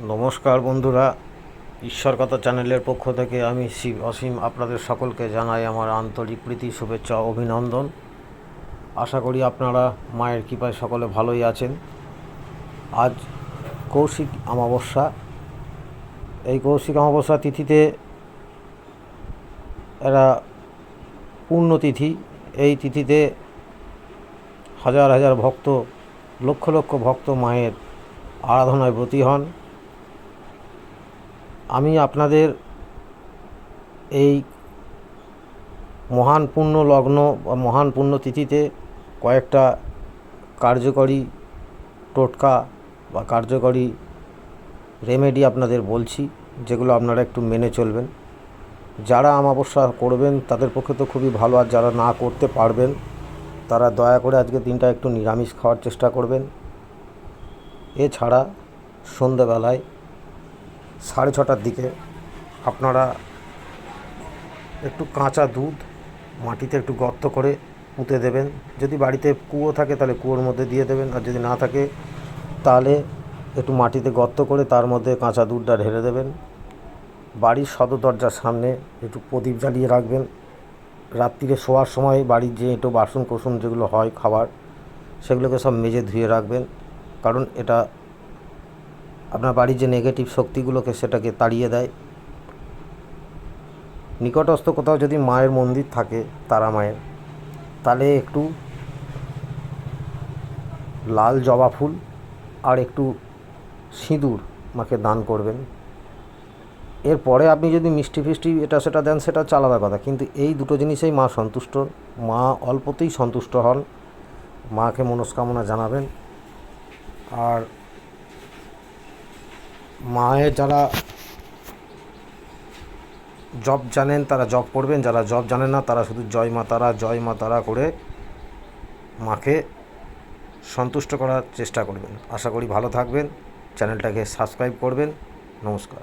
নমস্কার বন্ধুরা, ঈশ্বর কথা চ্যানেলের পক্ষ থেকে আমি শিব অসীম আপনাদের সকলকে জানাই আমার আন্তরিক প্রীতি, শুভেচ্ছা, অভিনন্দন। আশা করি আপনারা মায়ের কৃপায় সকলে ভালোই আছেন। আজ কৌশিক অমাবস্যা। এই কৌশিক অমাবস্যা তিথিতে এরা পুণ্যতিথি। এই তিথিতে হাজার হাজার ভক্ত, লক্ষ লক্ষ ভক্ত মায়ের আরাধনায় ব্রতী হন। আমি আপনাদের এই মহান পুণ্য লগ্ন বা মহান পুণ্যতিথিতে কয়েকটা কার্যকরী টোটকা বা কার্যকরী রেমেডি আপনাদের বলছি, যেগুলো আপনারা একটু মেনে চলবেন। যারা অমাবস্যা করবেন তাদের পক্ষে তো খুবই ভালো, আর যারা না করতে পারবেন তারা দয়া করে আজকে দিনটা একটু নিরামিষ খাওয়ার চেষ্টা করবেন। এছাড়া সন্ধ্যেবেলায় 6:30টার দিকে আপনারা একটু কাঁচা দুধ মাটিতে একটু গর্ত করে পুঁতে দেবেন। যদি বাড়িতে কুয়ো থাকে তাহলে কুয়োর মধ্যে দিয়ে দেবেন, আর যদি না থাকে তাহলে একটু মাটিতে গর্ত করে তার মধ্যে কাঁচা দুধটা ঢেলে দেবেন। বাড়ির সদর দরজার সামনে একটু প্রদীপ জ্বালিয়ে রাখবেন। রাত্রিরে শোয়ার সময় বাড়ির যে একটু বাসন কোসন যেগুলো হয় খাবার, সেগুলোকে সব মেজে ধুয়ে রাখবেন, কারণ এটা আপনার বাড়ির যে নেগেটিভ শক্তিগুলোকে সেটাকে তাড়িয়ে দেয়। নিকটস্থ কোথাও যদি মায়ের মন্দির থাকে, তারা মায়ের, তাহলে একটু লাল জবা ফুল আর একটু সিঁদুর মাকে দান করবেন। এরপরে আপনি যদি মিষ্টি ফিষ্টি এটা সেটা দেন, সেটা আলাদা কথা, কিন্তু এই দুটো জিনিসেই মা সন্তুষ্ট। মা অল্পতেই সন্তুষ্ট হন। মাকে মনস্কামনা জানাবেন। আর মায়ের যারা জপ জানেন তারা জপ করবেন, যারা জপ জানেন না তারা শুধু জয় মা তারা, জয় মা তারা করে মাকে সন্তুষ্ট করার চেষ্টা করবেন। আশা করি ভালো থাকবেন। চ্যানেলটাকে সাবস্ক্রাইব করবেন। নমস্কার।